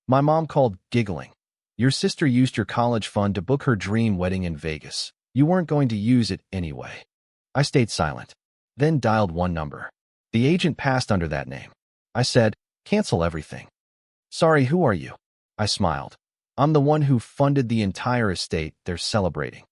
My mom called, giggling. Your sister used your college fund to book her dream wedding in Vegas. You weren't going to use it anyway. I stayed silent, then dialed one number. The agent passed under that name. I said, cancel everything. Sorry, who are you? I smiled. I'm the one who funded the entire estate they're celebrating.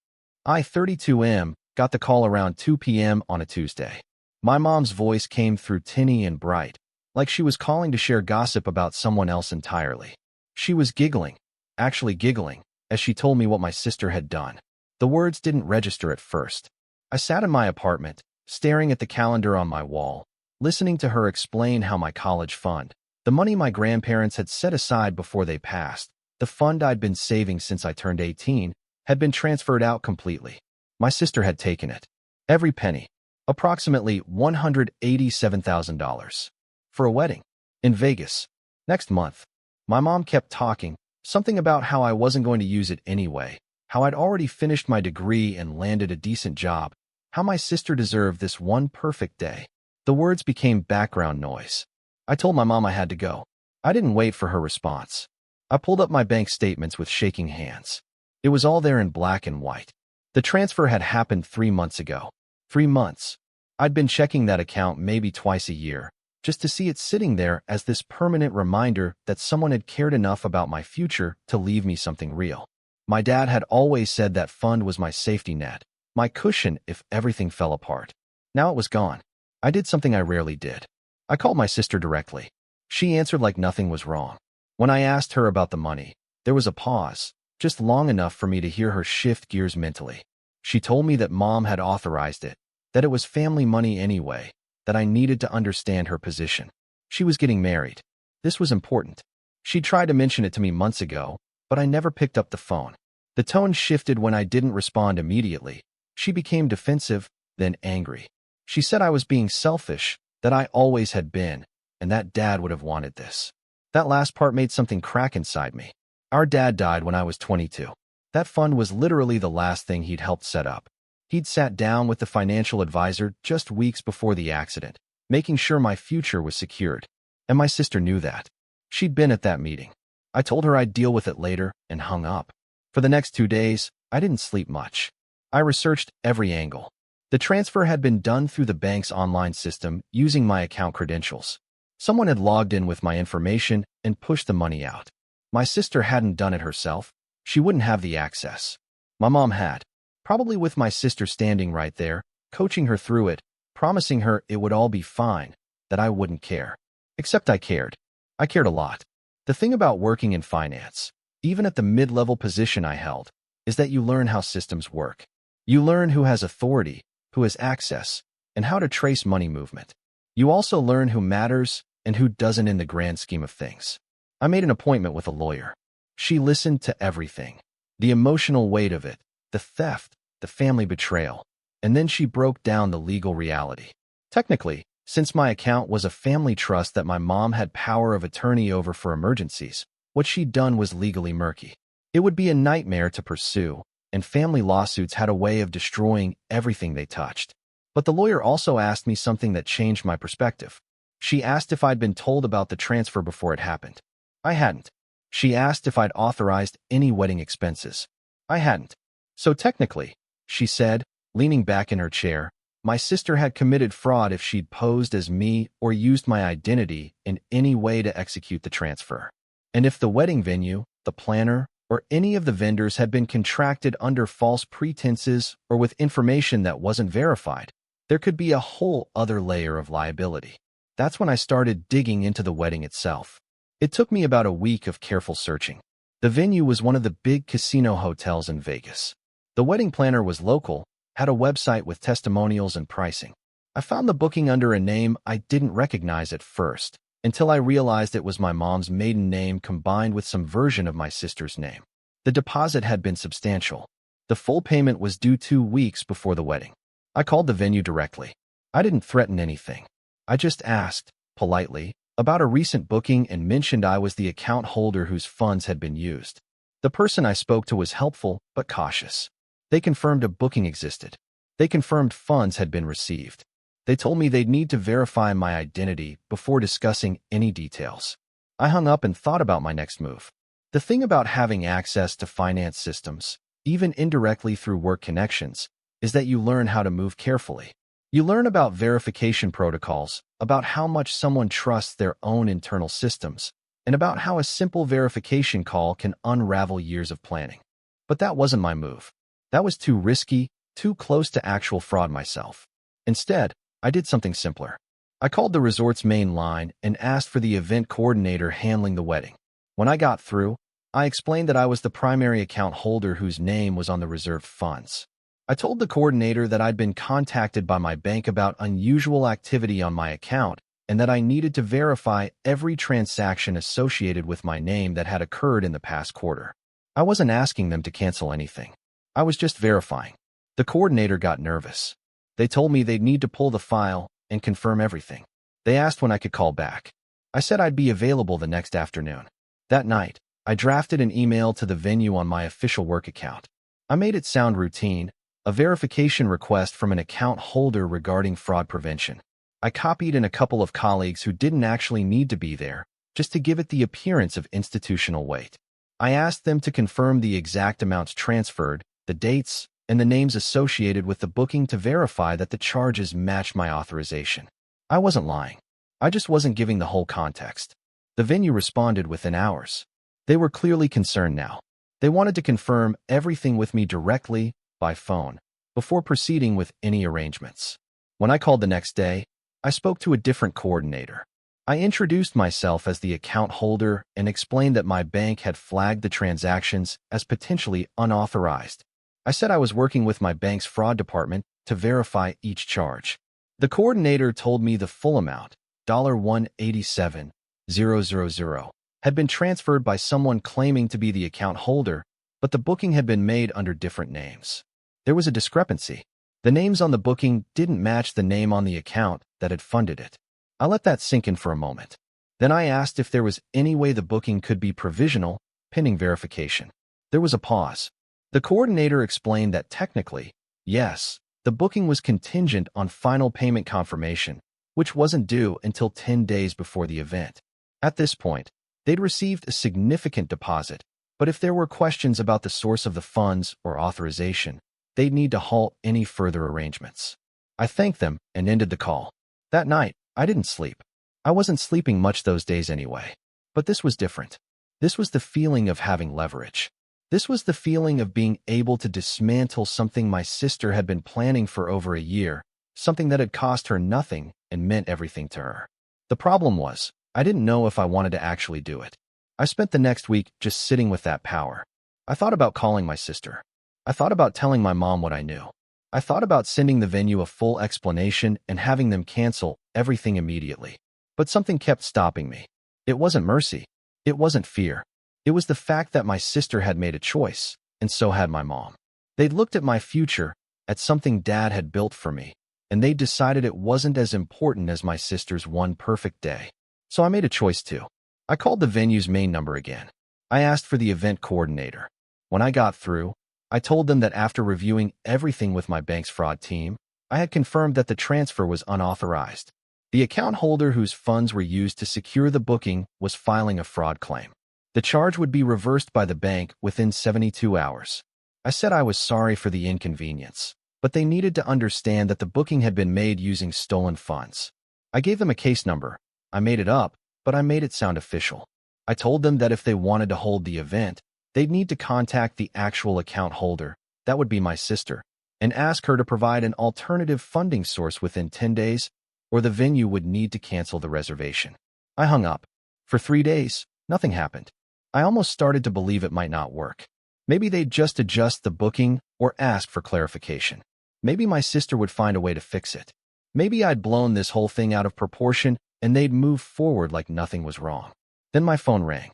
I, 32M, got the call around 2 p.m. on a Tuesday. My mom's voice came through tinny and bright, like she was calling to share gossip about someone else entirely. She was giggling, actually giggling, as she told me what my sister had done. The words didn't register at first. I sat in my apartment, staring at the calendar on my wall, listening to her explain how my college fund, the money my grandparents had set aside before they passed, the fund I'd been saving since I turned 18, had been transferred out completely. My sister had taken it. Every penny. Approximately $187,000. For a wedding. In Vegas. Next month. My mom kept talking, something about how I wasn't going to use it anyway, how I'd already finished my degree and landed a decent job, how my sister deserved this one perfect day. The words became background noise. I told my mom I had to go. I didn't wait for her response. I pulled up my bank statements with shaking hands. It was all there in black and white. The transfer had happened 3 months ago. 3 months. I'd been checking that account maybe twice a year, just to see it sitting there as this permanent reminder that someone had cared enough about my future to leave me something real. My dad had always said that fund was my safety net, my cushion if everything fell apart. Now it was gone. I did something I rarely did. I called my sister directly. She answered like nothing was wrong. When I asked her about the money, there was a pause, just long enough for me to hear her shift gears mentally. She told me that Mom had authorized it, that it was family money anyway, that I needed to understand her position. She was getting married. This was important. She'd tried to mention it to me months ago, but I never picked up the phone. The tone shifted when I didn't respond immediately. She became defensive, then angry. She said I was being selfish, that I always had been, and that Dad would have wanted this. That last part made something crack inside me. Our dad died when I was 22. That fund was literally the last thing he'd helped set up. He'd sat down with the financial advisor just weeks before the accident, making sure my future was secured. And my sister knew that. She'd been at that meeting. I told her I'd deal with it later and hung up. For the next 2 days, I didn't sleep much. I researched every angle. The transfer had been done through the bank's online system using my account credentials. Someone had logged in with my information and pushed the money out. My sister hadn't done it herself. She wouldn't have the access. My mom had. Probably with my sister standing right there, coaching her through it, promising her it would all be fine, that I wouldn't care. Except I cared. I cared a lot. The thing about working in finance, even at the mid-level position I held, is that you learn how systems work. You learn who has authority, who has access, and how to trace money movement. You also learn who matters and who doesn't in the grand scheme of things. I made an appointment with a lawyer. She listened to everything. The emotional weight of it, the theft, the family betrayal, and then she broke down the legal reality. Technically, since my account was a family trust that my mom had power of attorney over for emergencies, what she'd done was legally murky. It would be a nightmare to pursue, and family lawsuits had a way of destroying everything they touched. But the lawyer also asked me something that changed my perspective. She asked if I'd been told about the transfer before it happened. I hadn't. She asked if I'd authorized any wedding expenses. I hadn't. So technically, she said, leaning back in her chair, my sister had committed fraud if she'd posed as me or used my identity in any way to execute the transfer. And if the wedding venue, the planner, or any of the vendors had been contracted under false pretenses or with information that wasn't verified, there could be a whole other layer of liability. That's when I started digging into the wedding itself. It took me about a week of careful searching. The venue was one of the big casino hotels in Vegas. The wedding planner was local, had a website with testimonials and pricing. I found the booking under a name I didn't recognize at first, until I realized it was my mom's maiden name combined with some version of my sister's name. The deposit had been substantial. The full payment was due 2 weeks before the wedding. I called the venue directly. I didn't threaten anything. I just asked, politely, about a recent booking and mentioned I was the account holder whose funds had been used. The person I spoke to was helpful but cautious. They confirmed a booking existed. They confirmed funds had been received. They told me they'd need to verify my identity before discussing any details. I hung up and thought about my next move. The thing about having access to finance systems, even indirectly through work connections, is that you learn how to move carefully. You learn about verification protocols, about how much someone trusts their own internal systems, and about how a simple verification call can unravel years of planning. But that wasn't my move. That was too risky, too close to actual fraud myself. Instead, I did something simpler. I called the resort's main line and asked for the event coordinator handling the wedding. When I got through, I explained that I was the primary account holder whose name was on the reserved funds. I told the coordinator that I'd been contacted by my bank about unusual activity on my account and that I needed to verify every transaction associated with my name that had occurred in the past quarter. I wasn't asking them to cancel anything. I was just verifying. The coordinator got nervous. They told me they'd need to pull the file and confirm everything. They asked when I could call back. I said I'd be available the next afternoon. That night, I drafted an email to the venue on my official work account. I made it sound routine, a verification request from an account holder regarding fraud prevention. I copied in a couple of colleagues who didn't actually need to be there, just to give it the appearance of institutional weight. I asked them to confirm the exact amounts transferred, the dates, and the names associated with the booking to verify that the charges matched my authorization. I wasn't lying. I just wasn't giving the whole context. The venue responded within hours. They were clearly concerned now. They wanted to confirm everything with me directly, by phone, before proceeding with any arrangements. When I called the next day, I spoke to a different coordinator. I introduced myself as the account holder and explained that my bank had flagged the transactions as potentially unauthorized. I said I was working with my bank's fraud department to verify each charge. The coordinator told me the full amount, $187,000, had been transferred by someone claiming to be the account holder, but the booking had been made under different names. There was a discrepancy. The names on the booking didn't match the name on the account that had funded it. I let that sink in for a moment. Then I asked if there was any way the booking could be provisional, pending verification. There was a pause. The coordinator explained that technically, yes, the booking was contingent on final payment confirmation, which wasn't due until 10 days before the event. At this point, they'd received a significant deposit, but if there were questions about the source of the funds or authorization, they'd need to halt any further arrangements. I thanked them and ended the call. That night, I didn't sleep. I wasn't sleeping much those days anyway. But this was different. This was the feeling of having leverage. This was the feeling of being able to dismantle something my sister had been planning for over a year, something that had cost her nothing and meant everything to her. The problem was, I didn't know if I wanted to actually do it. I spent the next week just sitting with that power. I thought about calling my sister. I thought about telling my mom what I knew. I thought about sending the venue a full explanation and having them cancel everything immediately. But something kept stopping me. It wasn't mercy. It wasn't fear. It was the fact that my sister had made a choice, and so had my mom. They'd looked at my future, at something Dad had built for me, and they decided it wasn't as important as my sister's one perfect day. So I made a choice too. I called the venue's main number again. I asked for the event coordinator. When I got through, I told them that after reviewing everything with my bank's fraud team, I had confirmed that the transfer was unauthorized. The account holder whose funds were used to secure the booking was filing a fraud claim. The charge would be reversed by the bank within 72 hours. I said I was sorry for the inconvenience, but they needed to understand that the booking had been made using stolen funds. I gave them a case number. I made it up, but I made it sound official. I told them that if they wanted to hold the event, they'd need to contact the actual account holder, that would be my sister, and ask her to provide an alternative funding source within 10 days, or the venue would need to cancel the reservation. I hung up. For 3 days, nothing happened. I almost started to believe it might not work. Maybe they'd just adjust the booking or ask for clarification. Maybe my sister would find a way to fix it. Maybe I'd blown this whole thing out of proportion and they'd move forward like nothing was wrong. Then my phone rang.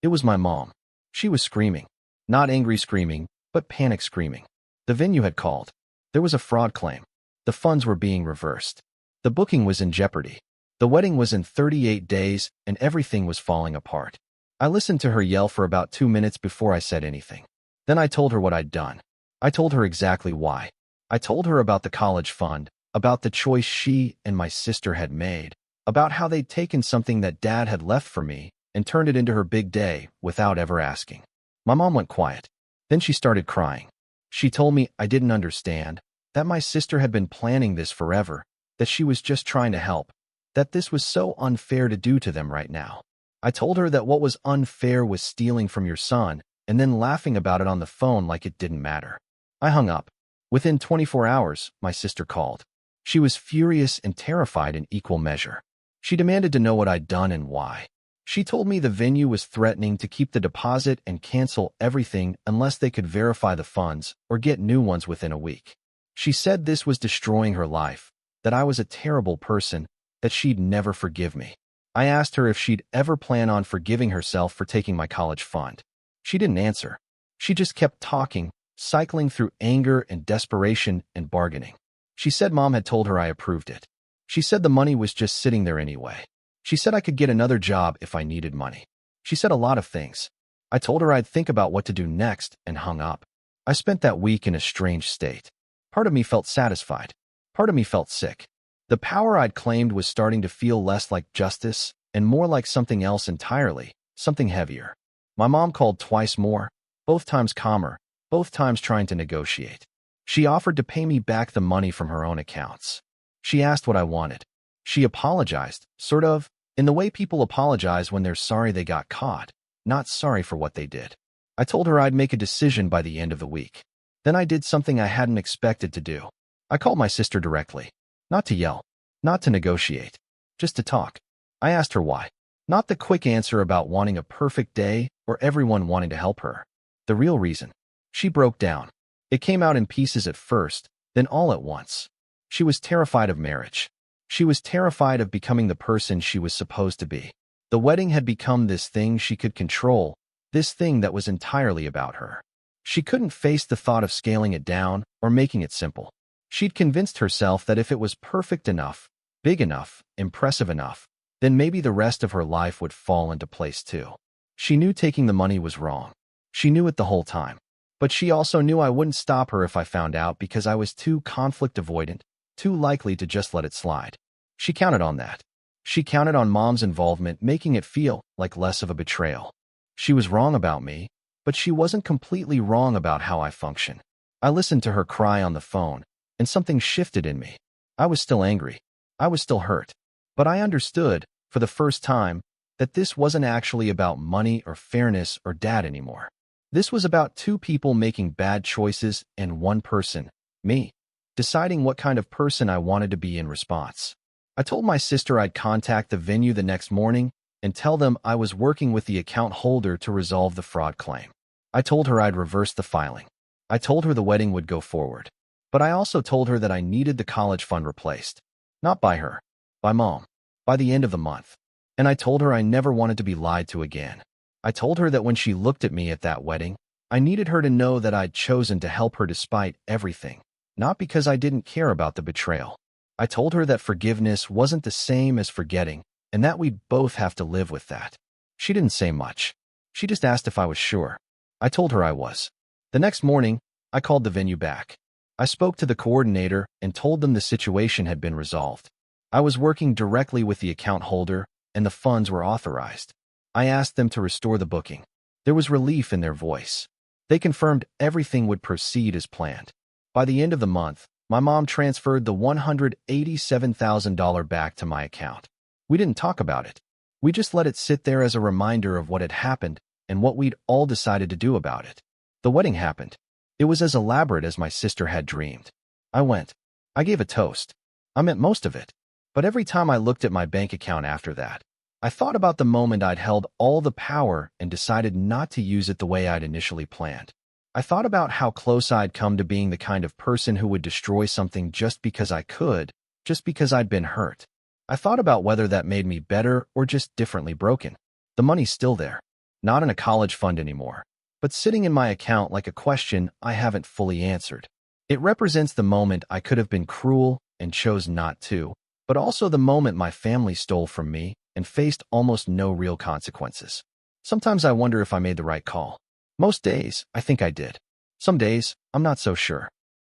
It was my mom. She was screaming. Not angry screaming, but panic screaming. The venue had called. There was a fraud claim. The funds were being reversed. The booking was in jeopardy. The wedding was in 38 days and everything was falling apart. I listened to her yell for about 2 minutes before I said anything. Then I told her what I'd done. I told her exactly why. I told her about the college fund, about the choice she and my sister had made, about how they'd taken something that Dad had left for me and turned it into her big day without ever asking. My mom went quiet. Then she started crying. She told me I didn't understand, that my sister had been planning this forever, that she was just trying to help, that this was so unfair to do to them right now. I told her that what was unfair was stealing from your son and then laughing about it on the phone like it didn't matter. I hung up. Within 24 hours, my sister called. She was furious and terrified in equal measure. She demanded to know what I'd done and why. She told me the venue was threatening to keep the deposit and cancel everything unless they could verify the funds or get new ones within a week. She said this was destroying her life, that I was a terrible person, that she'd never forgive me. I asked her if she'd ever plan on forgiving herself for taking my college fund. She didn't answer. She just kept talking, cycling through anger and desperation and bargaining. She said Mom had told her I approved it. She said the money was just sitting there anyway. She said I could get another job if I needed money. She said a lot of things. I told her I'd think about what to do next and hung up. I spent that week in a strange state. Part of me felt satisfied. Part of me felt sick. The power I'd claimed was starting to feel less like justice and more like something else entirely, something heavier. My mom called twice more, both times calmer, both times trying to negotiate. She offered to pay me back the money from her own accounts. She asked what I wanted. She apologized, sort of, in the way people apologize when they're sorry they got caught, not sorry for what they did. I told her I'd make a decision by the end of the week. Then I did something I hadn't expected to do. I called my sister directly. Not to yell, not to negotiate, just to talk. I asked her why. Not the quick answer about wanting a perfect day or everyone wanting to help her. The real reason. She broke down. It came out in pieces at first, then all at once. She was terrified of marriage. She was terrified of becoming the person she was supposed to be. The wedding had become this thing she could control, this thing that was entirely about her. She couldn't face the thought of scaling it down or making it simple. She'd convinced herself that if it was perfect enough, big enough, impressive enough, then maybe the rest of her life would fall into place too. She knew taking the money was wrong. She knew it the whole time. But she also knew I wouldn't stop her if I found out because I was too conflict avoidant, too likely to just let it slide. She counted on that. She counted on Mom's involvement making it feel like less of a betrayal. She was wrong about me, but she wasn't completely wrong about how I function. I listened to her cry on the phone, and something shifted in me. I was still angry. I was still hurt. But I understood, for the first time, that this wasn't actually about money or fairness or Dad anymore. This was about two people making bad choices and one person, me, deciding what kind of person I wanted to be in response. I told my sister I'd contact the venue the next morning and tell them I was working with the account holder to resolve the fraud claim. I told her I'd reverse the filing. I told her the wedding would go forward. But I also told her that I needed the college fund replaced. Not by her, by Mom, by the end of the month. And I told her I never wanted to be lied to again. I told her that when she looked at me at that wedding, I needed her to know that I'd chosen to help her despite everything, not because I didn't care about the betrayal. I told her that forgiveness wasn't the same as forgetting, and that we'd both have to live with that. She didn't say much. She just asked if I was sure. I told her I was. The next morning, I called the venue back. I spoke to the coordinator and told them the situation had been resolved. I was working directly with the account holder, and the funds were authorized. I asked them to restore the booking. There was relief in their voice. They confirmed everything would proceed as planned. By the end of the month, my mom transferred the $187,000 back to my account. We didn't talk about it. We just let it sit there as a reminder of what had happened and what we'd all decided to do about it. The wedding happened. It was as elaborate as my sister had dreamed. I went. I gave a toast. I meant most of it. But every time I looked at my bank account after that, I thought about the moment I'd held all the power and decided not to use it the way I'd initially planned. I thought about how close I'd come to being the kind of person who would destroy something just because I could, just because I'd been hurt. I thought about whether that made me better or just differently broken. The money's still there, not in a college fund anymore, but sitting in my account like a question I haven't fully answered. It represents the moment I could have been cruel and chose not to, but also the moment my family stole from me and faced almost no real consequences. Sometimes I wonder if I made the right call. Most days, I think I did. Some days, I'm not so sure.